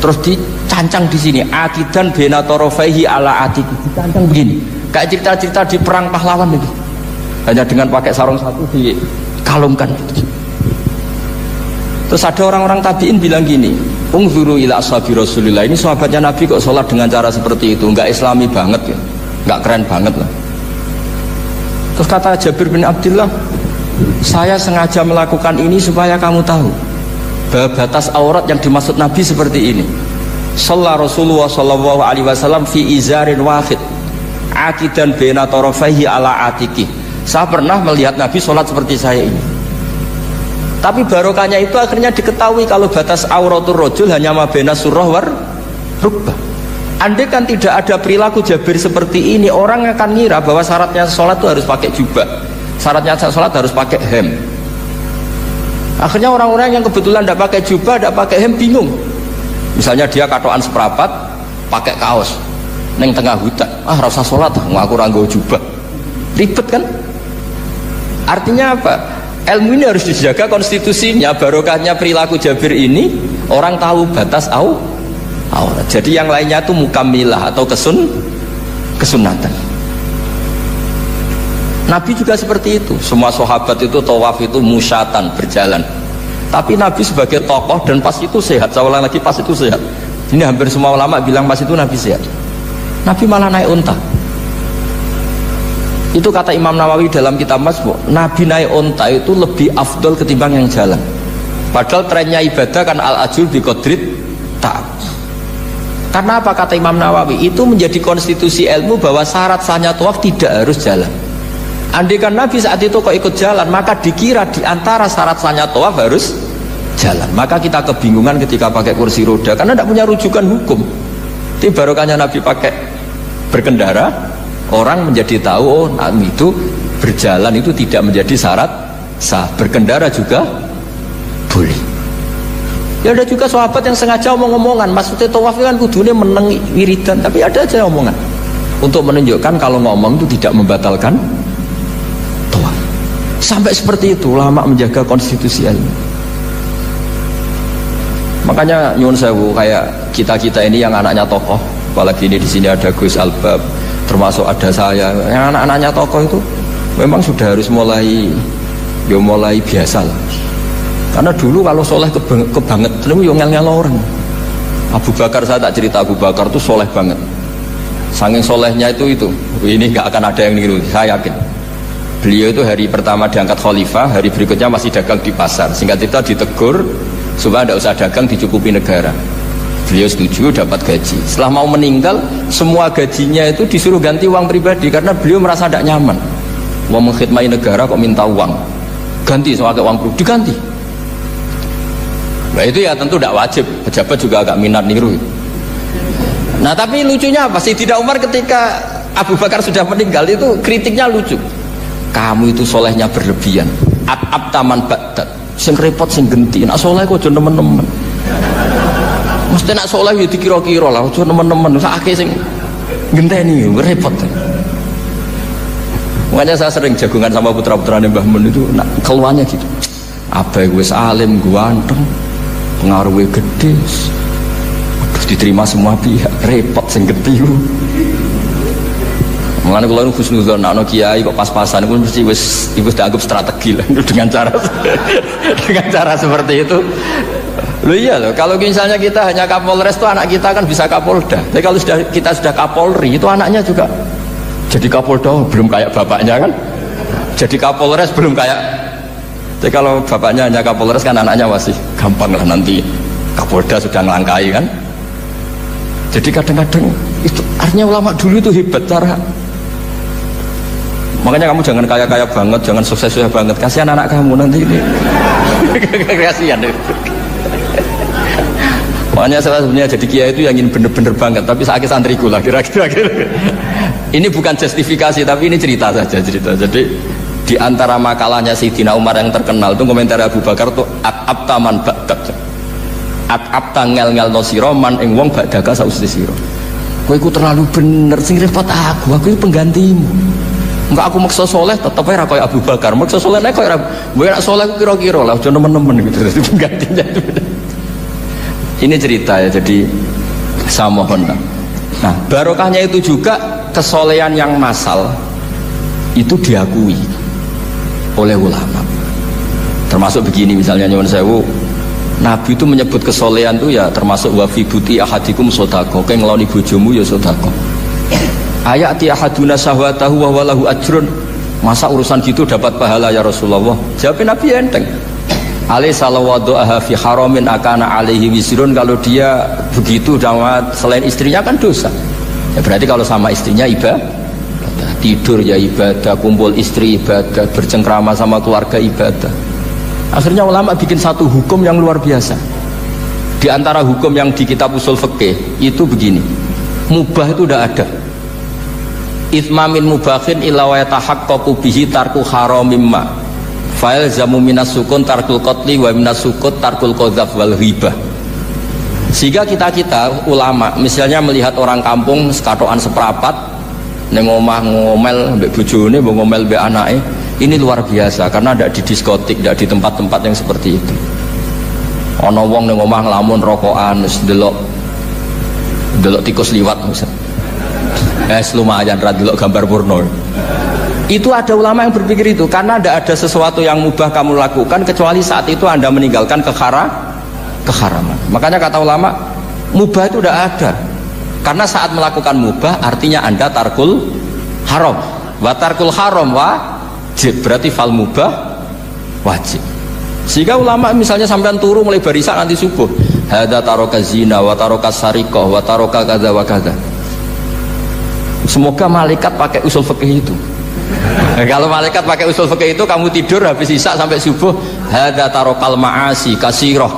terus dicancang di sini akidan benatorofaihi ala atik, dicancang begini kayak cerita-cerita di perang pahlawan itu, hanya dengan pakai sarung satu dikalungkan. Terus ada orang-orang tabiin bilang gini, ungzuru ila ashabi Rasulillah, ini sahabatnya Nabi kok sholat dengan cara seperti itu, nggak islami banget ya, nggak keren banget lah. Terus kata Jabir bin Abdillah, saya sengaja melakukan ini supaya kamu tahu bahwa batas aurat yang dimaksud Nabi seperti ini. Shalla Rasulullah sallallahu alaihi wasallam fi izarin wahid akidan baina tarafaihi ala atiki. Saya pernah melihat Nabi sholat seperti saya ini. Tapi barokahnya itu akhirnya diketahui kalau batas auratul rajul hanya ma baina surah war rukbah. Andai kan tidak ada perilaku Jabir seperti ini, orang akan ngira bahwa syaratnya sholat itu harus pakai jubah, syaratnya sholat harus pakai hem. Akhirnya orang-orang yang kebetulan tidak pakai jubah, tidak pakai hem bingung. Misalnya dia katoan seprapat, pakai kaos, neng tengah hutan, rasa sholat, ngaku ranggo jubah, ribet kan? Artinya apa? Ilmu ini harus dijaga konstitusinya, barokahnya perilaku Jabir ini, orang tahu batas aurat. Jadi yang lainnya itu mukamilah atau kesunatan. Nabi juga seperti itu. Semua sahabat itu tawaf itu musyatan, berjalan. Tapi Nabi sebagai tokoh dan pas itu sehat. Saya ulang lagi, pas itu sehat. Ini hampir semua ulama bilang pas itu Nabi sehat. Nabi malah naik unta. Itu kata Imam Nawawi dalam kitab Masbu', Nabi naik unta itu lebih afdol ketimbang yang jalan. Padahal trennya ibadah kan al-ajul bi qadrit ta'ab. Karena apa kata Imam Nawawi? Itu menjadi konstitusi ilmu bahwa syarat sahnya tawaf tidak harus jalan. Andaikan Nabi saat itu kok ikut jalan, maka dikira di antara syarat sahnya tawaf harus jalan. Maka kita kebingungan ketika pakai kursi roda karena tidak punya rujukan hukum. Tapi barokahnya Nabi pakai berkendara, orang menjadi tahu oh Nabi itu berjalan itu tidak menjadi syarat sah. Berkendara juga boleh. Ya ada juga sahabat yang sengaja omong-omongan, maksudnya tawaf kan kudune meneng wiridan, tapi ada aja omongan untuk menunjukkan kalau ngomong itu tidak membatalkan tawaf. Sampai seperti itu ulama menjaga konstitusi ilmu. Makanya nyuwun sewu kayak kita ini yang anaknya tokoh, apalagi ini di sini ada Gus Albab, termasuk ada saya, yang anak-anaknya tokoh itu memang sudah harus mulai biasa lah. Karena dulu kalau soleh kebanget itu ngel-ngel orang. Abu Bakar, saya tak cerita Abu Bakar itu soleh banget. Saking solehnya itu ini nggak akan ada yang niru, saya yakin. Beliau itu hari pertama diangkat khalifah, hari berikutnya masih dagang di pasar. Singkat cerita ditegur supaya tidak usah dagang, dicukupi negara. Beliau setuju, dapat gaji. Setelah mau meninggal, semua gajinya itu disuruh ganti uang pribadi karena beliau merasa tidak nyaman. Mau mengkhidmati negara kok minta uang, ganti soalnya uang pribadi diganti. Nah itu ya tentu tidak wajib, pejabat juga agak minat niru. Nah tapi lucunya apa? Sayyidina Umar ketika Abu Bakar sudah meninggal itu kritiknya lucu. Kamu itu solehnya berlebihan. At-ab taman ba'dat. Sing repot sing genti. Nak soleh kok aja nemen-nemen. Mesti nak soleh ya dikira-kira lah, aja nemen-nemen. Sakake sing genteni repot. Makanya saya sering jagungan sama putra-putrane Mbah Mun itu nak keluarnya gitu. Abai wis alim, ganteng, pengaruhnya gede, terus diterima semua pihak, repot sing gede. Mengenai kalau khusnuzon, nak kiai kok pas-pasan, itu mesti ibu dianggap strategi lah dengan cara seperti itu. Loh iya loh, kalau misalnya kita hanya Kapolres itu anak kita kan bisa Kapolda. Tapi kalau kita sudah Kapolri itu anaknya juga jadi Kapolda, belum kayak bapaknya kan. Jadi Kapolres belum kayak. Tapi kalau bapaknya hanya Kapolres kan anaknya masih gampang lah nanti Kapolda sudah ngelangkai kan. Jadi kadang-kadang itu artinya ulama dulu itu hebat cara. Makanya kamu jangan kaya-kaya banget, jangan sukses-sukses banget. Kasihan anak kamu nanti ini. Kasihan. Makanya saya sebenarnya jadi kiai itu yang ingin bener-bener banget, tapi saya santriku lah kira-kira. Ini bukan justifikasi, tapi ini cerita saja cerita. Jadi di antara makalahnya Sayyidina Umar yang terkenal itu komentar Abu Bakar itu at-abta man ba'dak. At-abta ngel-ngel no siro man ing wong ba'daka sausti siro. Kowe iku terlalu bener, sing repot aku itu penggantimu. Enggak aku maksa soleh tetep ae ra koyo Abu Bakar. Maksa soleh nek koyo kowe nek soleh kira-kira lah aja nemen-nemen gitu. Jadi penggantinya itu. Ini cerita ya, jadi saya mohon. Nah, barokahnya itu juga kesolehan yang massal itu diakui oleh ulama. Termasuk begini misalnya nyuwun sewu, Nabi itu menyebut kesolehan itu ya termasuk wa fi buti ahadikum sedekah. Kowe ngeloni bojomu ya sedekah. Ayati ahaduna syahwatahu wa walahu ajrun. Masa urusan gitu dapat pahala ya Rasulullah? Jawab Nabi enteng. Alai salawadu'aha fi haramin akana alaihi wisrun. Kalau dia begitu selain istrinya kan dosa ya, berarti kalau sama istrinya ibadah, tidur ya ibadah, kumpul istri ibadah, bercengkrama sama keluarga ibadah. Akhirnya ulama bikin satu hukum yang luar biasa. Di antara hukum yang di kitab usul fikih itu begini, mubah itu udah ada. Itsmamin mubahin illa wa yatahaqqaqu bihi tarku haramimma Fa'il zamu minas sukun tarkul qatli wa minas sukut tarkul qadzaf wal ghibah. Sehingga kita ulama misalnya melihat orang kampung sekatokan seprapat ning omah ngomel mbek bojone, mbok ngomel mbek anake, ini luar biasa karena tidak di diskotik, tidak di tempat-tempat yang seperti itu. Ana wong ning omah nglamun rokokan wis delok tikus liwat misal. Lumayan ra delok gambar porno. Itu ada ulama yang berpikir itu karena tidak ada sesuatu yang mubah kamu lakukan kecuali saat itu Anda meninggalkan keharaman. Makanya kata ulama mubah itu tidak ada karena saat melakukan mubah artinya Anda tarkul haram. Wa tarkul haram wajib, berarti fal mubah wajib. Sehingga ulama misalnya sampean turu mulai barisan nanti subuh, hadza taraka zina wa taraka sariqah wa taraka kadza wa kadza. Semoga malaikat pakai usul fikih itu. Kalau malaikat pakai usul fikih itu, kamu tidur habis isya sampai subuh, hadza tarakal ma'asi kasirah.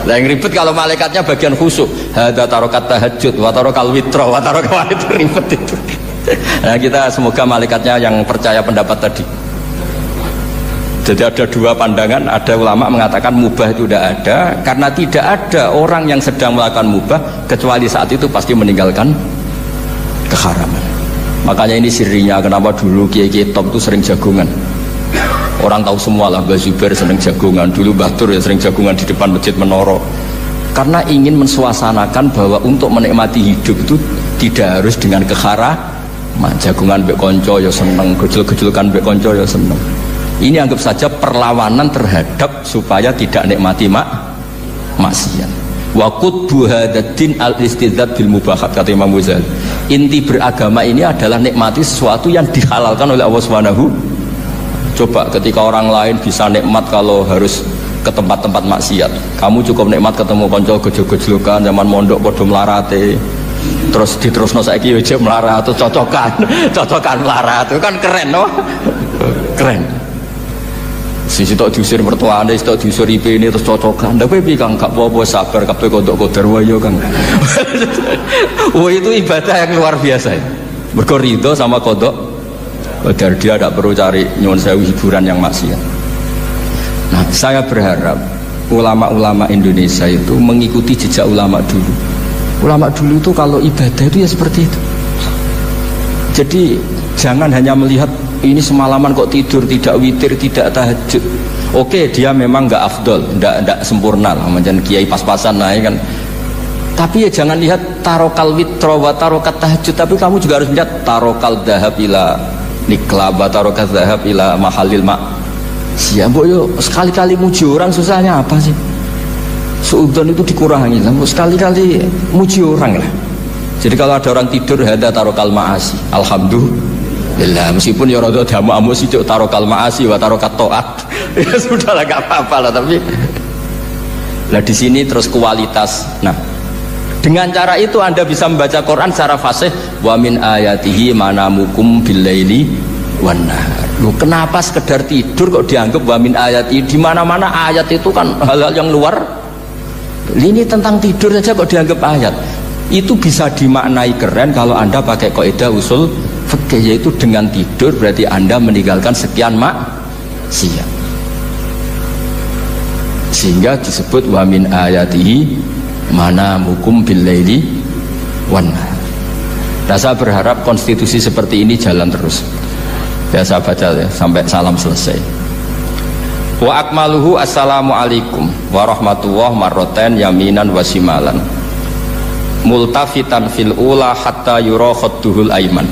Lah yang ribet kalau malaikatnya bagian khusyuk, hadza tarakat tahajud wa tarakal witra wa tarakal itu ribet itu. Nah, kita semoga malaikatnya yang percaya pendapat tadi. Jadi ada dua pandangan, ada ulama mengatakan mubah itu tidak ada karena tidak ada orang yang sedang melakukan mubah kecuali saat itu pasti meninggalkan keharaman. Makanya ini sirinya kenapa dulu kiai-kiai top itu sering jagungan. Orang tahu semua lah, Mbah Zubair sering jagungan, dulu Mbah Tur ya sering jagungan di depan Masjid Menara. Karena ingin mensuasanakan bahwa untuk menikmati hidup itu tidak harus dengan keharaman. Jagungan mbek konco ya seneng, gejul-gejulkan mbek konco ya seneng. Ini anggap saja perlawanan terhadap supaya tidak nikmati maksiat. Wa qutbu hadaddin al-istidzad bil mubahat, kata Imam Ghazali. Inti beragama ini adalah nikmati sesuatu yang dihalalkan oleh Allah Subhanahu. Coba ketika orang lain bisa nikmat kalau harus ke tempat-tempat maksiat, kamu cukup nikmat ketemu konco gejol-gejolokan zaman mondok padha mlarate. Terus diterusno saiki yo jek melarat atau cocokan melarat itu kan keren no? Keren. Sisi tok diusir mertuane, tok diusir IP ini terus cocokan. Tapi Kang gak apa-apa, sabar kabeh kodok-kodar wae Kang. Oh itu ibadah yang luar biasa. Mergo ridho sama kodok kodar, dia tidak perlu cari nyuwun sewu hiburan yang maksiat. Nah, saya berharap ulama-ulama Indonesia itu mengikuti jejak ulama dulu. Ulama dulu itu kalau ibadah itu ya seperti itu. Jadi jangan hanya melihat ini semalaman kok tidur, tidak witir, tidak tahajud. Oke, dia memang nggak afdol, nggak sempurna lah, macam kiai pas-pasan naik kan. Tapi ya jangan lihat tarokal witro wa tarokat tahajud, tapi kamu juga harus lihat tarokal dahab ila nikla wa tarokat dahab ila mahalil mak. Siapa yo sekali-kali muji orang susahnya apa sih? Suudzon itu dikurangi, sekali-kali muji orang lah. Jadi kalau ada orang tidur hadza tarokal ma'asi, alhamdulillah, meskipun ya rada damu sih tarokal ma'asi wa tarokat taat. Ya sudahlah enggak apa-apa lah, tapi lah di sini terus kualitas. Nah, dengan cara itu Anda bisa membaca Quran secara fasih, wa min ayatihi manamukum billaili wan nahar. Loh, kenapa sekedar tidur kok dianggap wa min ayatihi? Di mana-mana ayat itu kan hal-hal yang luar. Ini tentang tidur saja kok dianggap ayat. Itu bisa dimaknai keren kalau Anda pakai kaidah usul fikih, yaitu dengan tidur berarti Anda meninggalkan sekian maksiat. Sehingga disebut wa min ayatihi manamukum billaili wan nahar. Nah, saya berharap konstitusi seperti ini jalan terus. Biasa baca ya sampai salam selesai. Wa akmaluhu assalamualaikum warahmatullahi marroten yaminan wasimalan multafitan fil ula hatta yura khadduhul aiman.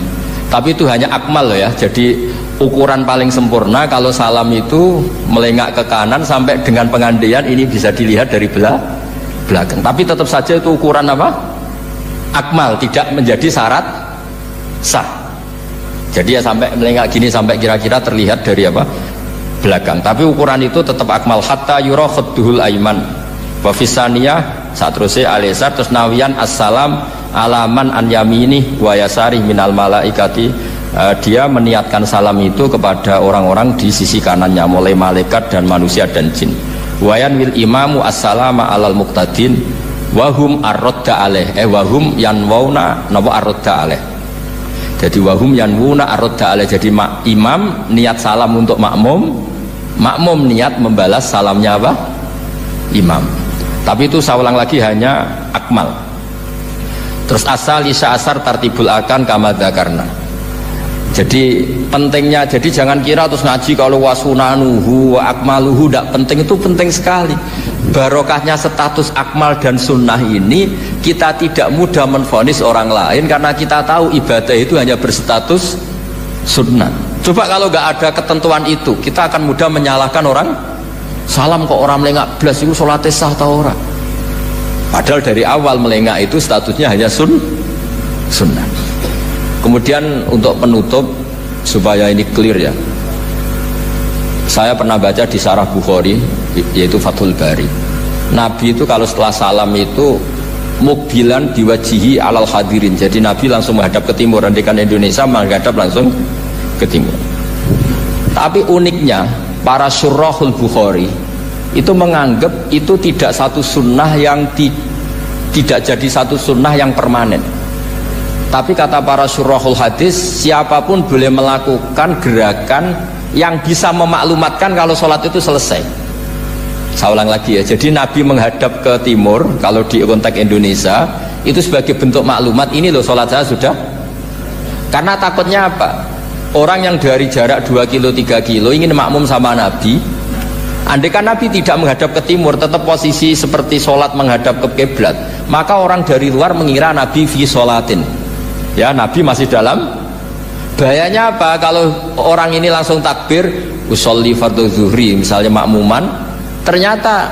Tapi itu hanya akmal ya, jadi ukuran paling sempurna kalau salam itu melengak ke kanan sampai dengan pengandian ini bisa dilihat dari belakang. Tapi tetap saja itu ukuran apa? Akmal, tidak menjadi syarat sah. Jadi ya sampai melengak gini sampai kira-kira terlihat dari apa? Belakang. Tapi ukuran itu tetap akmal hatta yura khadduhul aiman. Wa fisaniyah saat terusnya alisar terus nawian assalam alaman an yamini wa yasari minal malaikati. Dia meniatkan salam itu kepada orang-orang di sisi kanannya mulai malaikat dan manusia dan jin. Wayan wil imamu assalama alal muqtadin wahum arrodda aleh wahum yanwauna napa arrodda aleh. Jadi wahum yanwuna arrodda aleh, jadi imam niat salam untuk makmum, makmum niat membalas salamnya apa? Imam. Tapi itu saya ulang lagi hanya akmal. Terus asal isya asar tartibul akan kama dzakarna. Jadi pentingnya, jadi jangan kira terus ngaji kalau wasunanuhu wa akmaluhu tidak penting, itu penting sekali. Barokahnya status akmal dan sunnah ini, kita tidak mudah menvonis orang lain karena kita tahu ibadah itu hanya berstatus sunnah. Coba kalau nggak ada ketentuan itu, kita akan mudah menyalahkan orang. Salam kok orang melengak belas itu sholatnya sah atau orang? Padahal dari awal melengak itu statusnya hanya sunnah. Kemudian untuk penutup supaya ini clear ya, saya pernah baca di Syarah Bukhari yaitu Fathul Bari, Nabi itu kalau setelah salam itu mukbilan diwajihi alal hadirin, jadi Nabi langsung menghadap ke timur. Andikan Indonesia menghadap langsung ke timur. Tapi uniknya para syurahul Bukhari itu menganggap itu tidak satu sunnah yang tidak jadi satu sunnah yang permanen. Tapi kata para syurahul hadis, siapapun boleh melakukan gerakan yang bisa memaklumatkan kalau sholat itu selesai. Saya ulang lagi ya, jadi Nabi menghadap ke timur kalau di konteks Indonesia itu sebagai bentuk maklumat, ini loh sholat saya sudah. Karena takutnya apa? Orang yang dari jarak 2 kilo 3 kilo ingin makmum sama Nabi, andai kan Nabi tidak menghadap ke timur, tetap posisi seperti sholat menghadap ke kiblat, maka orang dari luar mengira Nabi fi sholatin, ya Nabi masih dalam. Bahayanya apa? Kalau orang ini langsung takbir usolli fardhu zuhri misalnya makmuman, ternyata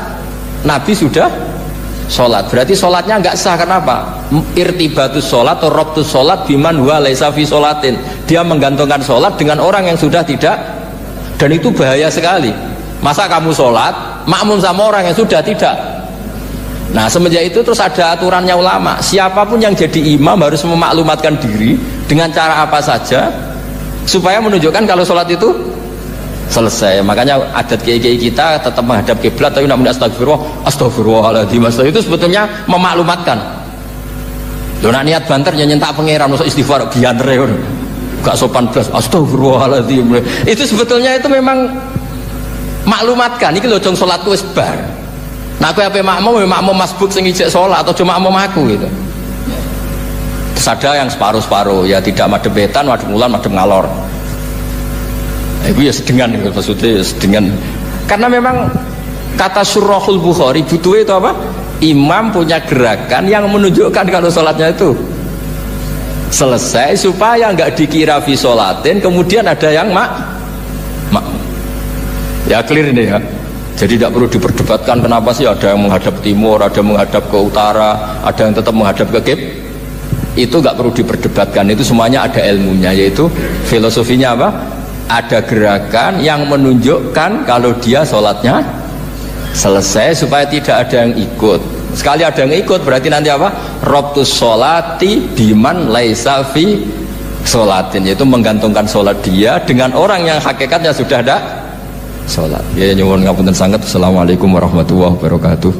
Nabi sudah sholat, berarti sholatnya nggak sah. Kenapa? Irtibatus sholat atau robtus sholat biman huwa laisa fi sholatin, dia menggantungkan sholat dengan orang yang sudah tidak, dan itu bahaya sekali. Masa kamu sholat makmum sama orang yang sudah tidak? Nah semenjak itu terus ada aturannya ulama, siapapun yang jadi imam harus memaklumatkan diri dengan cara apa saja supaya menunjukkan kalau sholat itu selesai. Makanya adat kiai-kiai kita tetap menghadap kiblat tapi namun astagfirullahaladzim, itu sebetulnya memaklumatkan. Loh nak niat banter nyentak pangeran masuk istighfar biantre gak sopan belas astagfirullahaladzim, itu sebetulnya itu memang maklumatkan iki lho jong salatku wis bar. Nah aku apa makmum masbuk sing ijek salat atau cuma makmum aku gitu. Terus ada yang separuh-separuh ya, tidak madhep wetan, madhep ngulon, madhep ngalor. Itu ya sedengan gitu, maksudnya sedengan. Karena memang kata Syurahul Bukhari butuh itu apa? Imam punya gerakan yang menunjukkan kalau sholatnya itu selesai supaya nggak dikira fi sholatin kemudian ada yang ya clear ini ya. Jadi tidak perlu diperdebatkan kenapa sih ada yang menghadap timur, ada yang menghadap ke utara, ada yang tetap menghadap ke kib. Itu nggak perlu diperdebatkan, itu semuanya ada ilmunya, yaitu filosofinya apa? Ada gerakan yang menunjukkan kalau dia sholatnya selesai supaya tidak ada yang ikut. Sekali ada yang ikut berarti nanti apa? Robtus sholati biman laisa fi sholatin, yaitu menggantungkan sholat dia dengan orang yang hakikatnya sudah ada sholat. Ya nyuwun ngapunten sangat. Assalamualaikum warahmatullahi wabarakatuh.